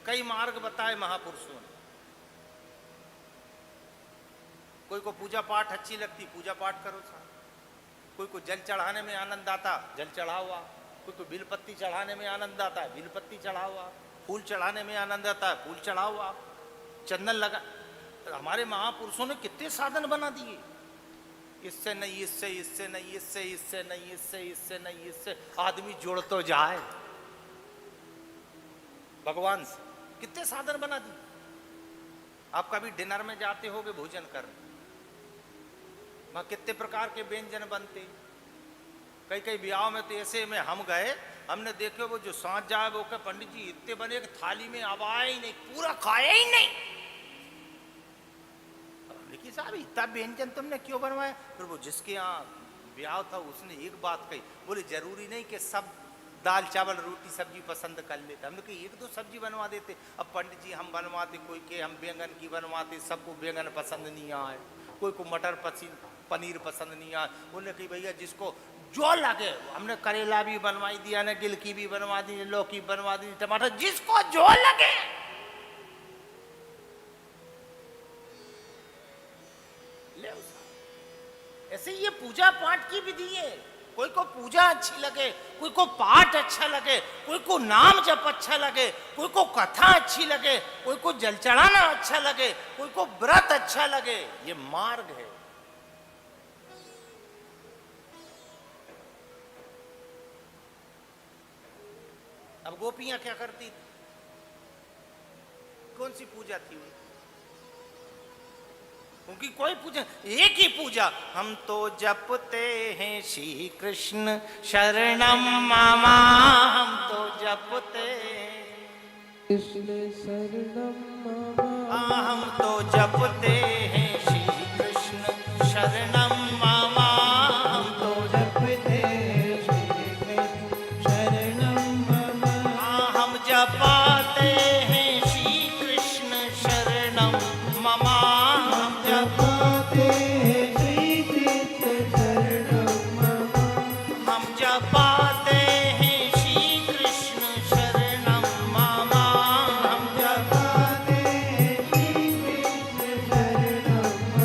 कई मार्ग बताए महापुरुषों ने। कोई को पूजा पाठ अच्छी लगती, पूजा पाठ करो साहब। कोई को जल चढ़ाने में आनंद आता, जल चढ़ा हुआ। कोई को बिलपत्ती चढ़ाने में आनंद आता है, बिलपत्ती चढ़ा हुआ। फूल चढ़ाने में आनंद आता है, फूल चढ़ा हुआ। चंदन लगा। हमारे महापुरुषों ने कितने साधन बना दिए। इससे नहीं, इससे, इससे नहीं, इससे, इससे नहीं, इससे, इससे नहीं, इससे आदमी जुड़ तो जाए भगवान से। कितने साधन बना दिए। आप कभी डिनर में जाते होगे भोजन करने, वहां कितने प्रकार के व्यंजन बनते। कई कई ब्याह में तो ऐसे में हम गए, हमने देखे वो जो सांझ जाए वो कहे पंडित जी इतने बने कि थाली में अब आया ही नहीं, पूरा खाया ही नहीं। देखिए साहब इतना व्यंजन तुमने क्यों बनवाया। फिर वो जिसके यहाँ ब्याह था उसने एक बात कही, बोले जरूरी नहीं कि सब दाल चावल रोटी सब्जी पसंद कर लेते, हमने कहा एक दो सब्जी बनवा देते। अब पंडित जी हम बनवाते, कोई के हम बैंगन की बनवाते, सबको बैंगन पसंद नहीं आए, कोई को मटर पनीर पसंद नहीं आए। बोले कि भैया जिसको जो लगे, हमने करेला भी बनवाई दिया ना, गिलकी भी बनवा दी, लौकी बनवा दी, टमाटर, जिसको जो लगे। ऐसे ये पूजा पाठ की विधि है। कोई को पूजा अच्छी लगे, कोई को पाठ अच्छा लगे, कोई को नाम जप अच्छा लगे, कोई को कथा अच्छी लगे, कोई को जल चढ़ाना अच्छा लगे, कोई को व्रत अच्छा लगे। ये मार्ग है। अब गोपियां क्या करती, कौन सी पूजा थी उनकी? कोई पूजा, एक ही पूजा, हम तो जपते हैं श्री कृष्ण शरणम मामा, हम तो जपते कृष्ण शरणम मामा, हम तो जपते हैं श्री कृष्ण शरणम मामा, हम तो जपते हैं श्री कृष्ण शरणम मामा, हम जपाते हैं श्री कृष्ण शरणम मामा, जपते हैं श्री कृष्ण शरणम मामा, हम जपाते हैं श्री कृष्ण शरणम मामा, हम जपते हैं श्री कृष्ण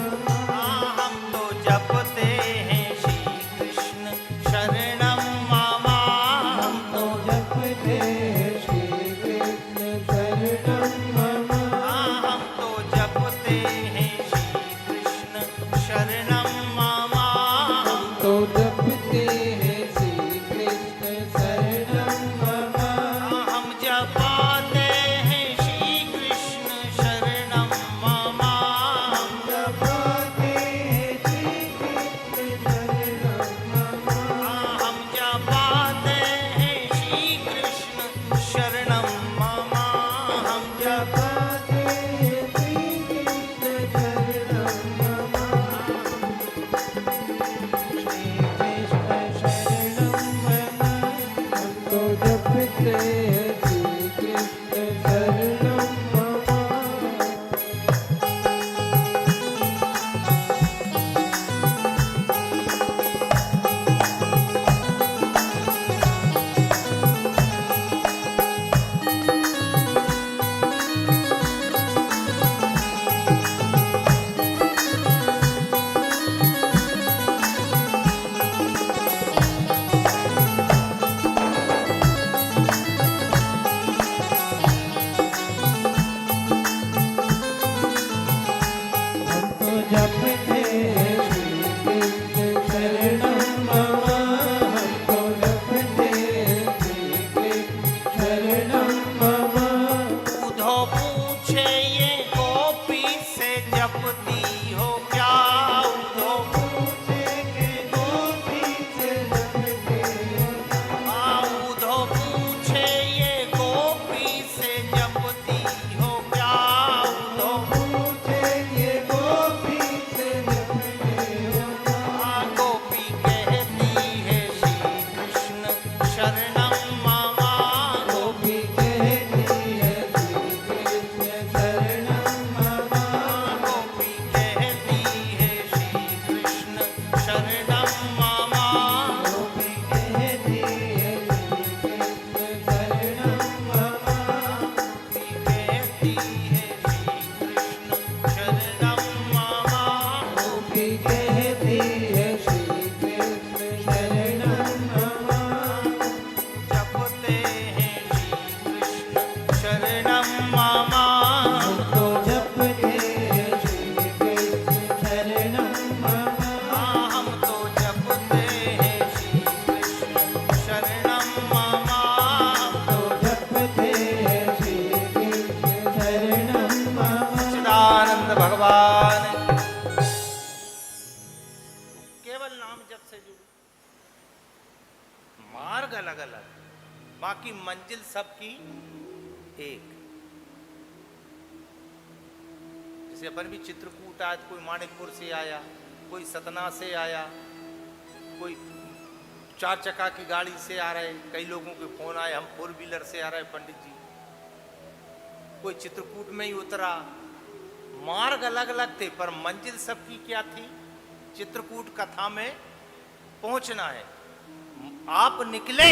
शरणम मामा, हम तो जपते हैं श्री कृष्ण शरणम मामा, हम तो जपते हैं श्री कृष्ण शरणम मामा, हम तो जपते हैं श्री कृष्ण शरणम मामा, तो जपते हैं श्री कृष्ण शरणम मामा, हम जपाते हैं श्री कृष्ण शरणम मामा, जपते हैं श्री कृष्ण शरणम मामा, हम जपाते हैं श्री कृष्ण शरणम मामा, हम जपते हैं श्री कृष्ण शरणम मामा, श्री कृष्ण शरणम मामा, हम तो जपते हैं श्री कृष्ण की मंजिल सबकी एक। जैसे अपन भी चित्रकूट आया, कोई माणिकपुर से आया, कोई सतना से आया, कोई 4 चक्का की गाड़ी से आ रहे, कई लोगों के फोन आए हम 4 व्हीलर से आ रहे पंडित जी, कोई चित्रकूट में ही उतरा। मार्ग अलग अलग थे पर मंजिल सबकी क्या थी? चित्रकूट कथा में पहुंचना है। आप निकले,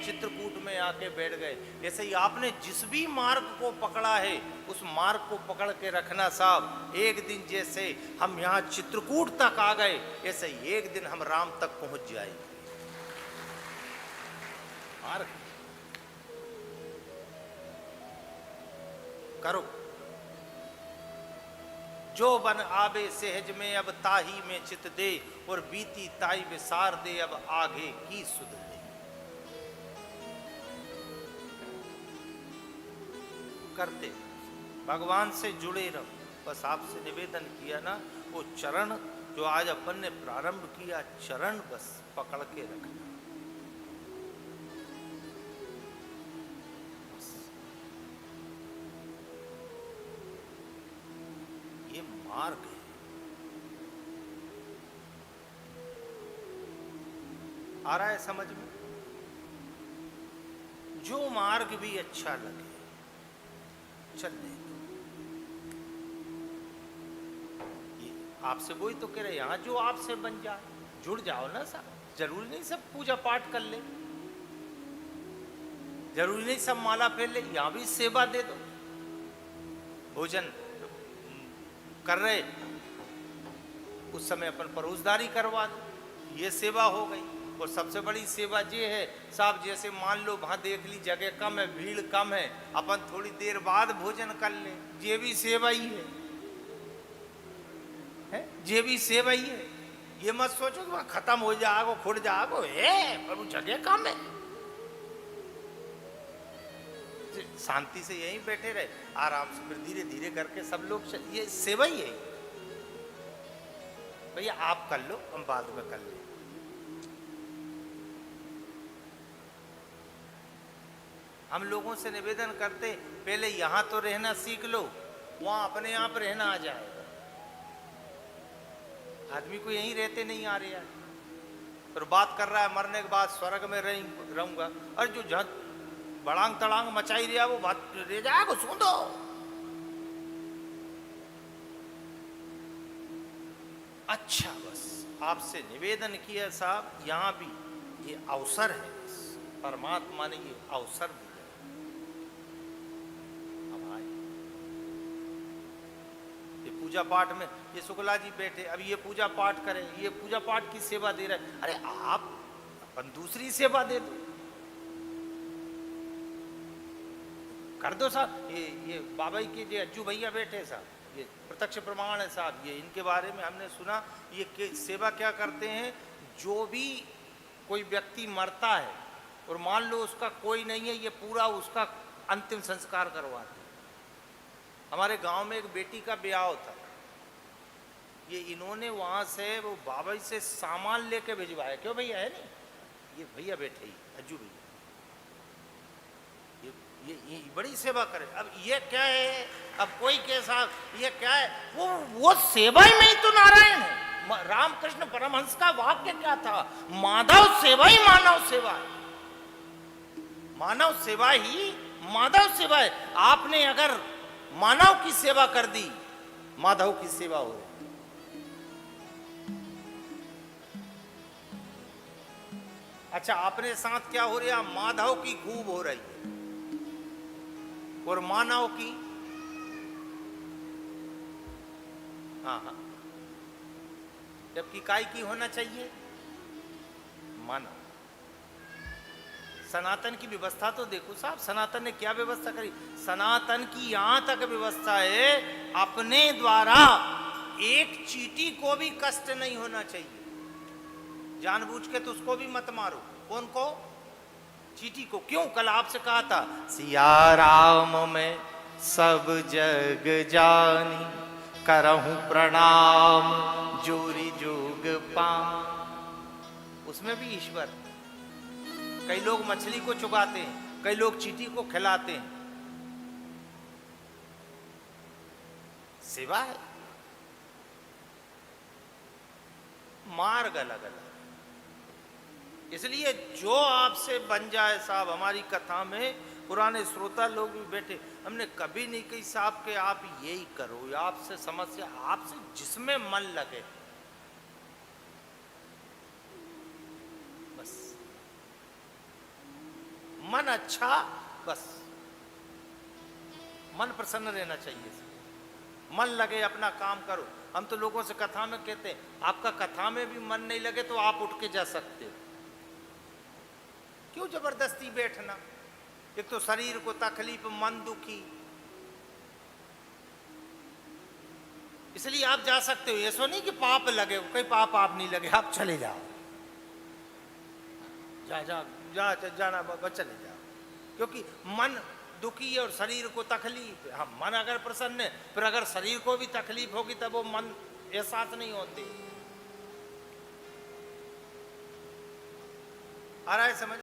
चित्रकूट में आके बैठ गए। जैसे ही आपने जिस भी मार्ग को पकड़ा है उस मार्ग को पकड़ के रखना साहब। एक दिन जैसे हम यहाँ चित्रकूट तक आ गए, ऐसे ही एक दिन हम राम तक पहुंच जाएंगे। मार्ग करो, जो बन आबे सहज में अब ताही में चित दे, और बीती ताई विसार दे अब आगे की सुध दे। करते भगवान से जुड़े रहो। बस आपसे निवेदन किया ना, वो चरण जो आज अपन ने प्रारंभ किया, चरण बस पकड़ के रखना। ये मार्ग है। आ रहा है समझ में? जो मार्ग भी अच्छा लगे चलने दो। ये आपसे वही तो कह रहे, यहां जो आपसे बन जाए, जुड़ जाओ ना साहब। जरूरी नहीं सब पूजा पाठ कर ले, जरूरी नहीं सब माला फेर ले, यहां भी सेवा दे दो। भोजन कर रहे उस समय अपन परोसदारी करवा दो, ये सेवा हो गई। और सबसे बड़ी सेवा ये है साहब, जैसे मान लो वहां देख ली जगह कम है, भीड़ कम है, अपन थोड़ी देर बाद भोजन कर ले, ये भी सेवा ही है, ये भी सेवा ही है। ये मत सोचो कि वहां खत्म हो जाओ, खुड़ जाओ, पर वो जगह कम है। शांति से यहीं बैठे रहे, आराम से, फिर धीरे धीरे करके सब लोग ये सेवा ही है। भैया आप कर लो, हम बाद में कर ले। हम लोगों से निवेदन करते, पहले यहां तो रहना सीख लो, वहां अपने आप रहना आ जाएगा। आदमी को यहीं रहते नहीं आ रहे हैं, फिर बात कर रहा है मरने के बाद स्वर्ग में रहूंगा, और जो जहां बड़ांग तड़ांग मचाई रहा वो बात रह जाएगा, सुन दो। अच्छा बस आपसे निवेदन किया साहब, यहां भी ये अवसर है, परमात्मा ने ये अवसर दिया। पूजा पाठ में ये शुक्ला जी बैठे, अब ये पूजा पाठ करें, ये पूजा पाठ की सेवा दे रहे, अरे आप अपन दूसरी सेवा दे दो, कर दो साहब। ये बाबा के जो अज्जू भैया बैठे साहब, ये प्रत्यक्ष प्रमाण है साहब, ये इनके बारे में हमने सुना, ये सेवा क्या करते हैं, जो भी कोई व्यक्ति मरता है और मान लो उसका कोई नहीं है, ये पूरा उसका अंतिम संस्कार करवाते हैं। हमारे गांव में एक बेटी का ब्याह था, ये इन्होंने वहां से वो बाबा से सामान लेके भिजवाया। क्यों भैया है नहीं, ये भैया बैठे ही अज्जू भैया, ये बड़ी सेवा करे। अब ये क्या है, अब कोई कैसा, ये क्या है, वो सेवा ही में ही तो नारायण है। रामकृष्ण परमहंस का वाक्य क्या था, माधव सेवा ही मानव सेवा है, मानव सेवा ही माधव सेवा है। आपने अगर मानव की सेवा कर दी, माधव की सेवा हो रही। अच्छा आपने साथ क्या हो रहा, माधव की खूब हो रही है, और मानव की, हाँ, जबकि काय की होना चाहिए, मानव। सनातन की व्यवस्था तो देखो साहब, सनातन ने क्या व्यवस्था करी। सनातन की यहां तक व्यवस्था है, अपने द्वारा एक चींटी को भी कष्ट नहीं होना चाहिए, जानबूझ के तो उसको भी मत मारो। कौन को? चींटी को। क्यों? कल आपसे कहा था, सिया राम में सब जग जानी, करहूं प्रणाम जोरी जोग पान। उसमें भी ईश्वर। कई लोग मछली को चुगाते हैं, कई लोग चींटी को खिलाते हैं, सेवा है। मार्ग अलग अलग, इसलिए जो आपसे बन जाए साहब। हमारी कथा में पुराने श्रोता लोग भी बैठे, हमने कभी नहीं कही साहब कि आप यही करो, या आपसे समस्या, आपसे जिसमें मन लगे बस, मन अच्छा, बस मन प्रसन्न रहना चाहिए, मन लगे अपना काम करो। हम तो लोगों से कथा में कहते हैं, आपका कथा में भी मन नहीं लगे तो आप उठ के जा सकते हो, क्यों जबरदस्ती बैठना। एक तो शरीर को तकलीफ, मन दुखी, इसलिए आप जा सकते हो। ऐसा नहीं कि पाप लगे, कोई पाप आप नहीं लगे, आप चले जाओ, जाना बस चले जाओ, क्योंकि मन दुखी है और शरीर को तकलीफ है। हम मन अगर प्रसन्न है, फिर अगर शरीर को भी तकलीफ होगी तब वो मन एहसास नहीं होते। आ रहा है समझ?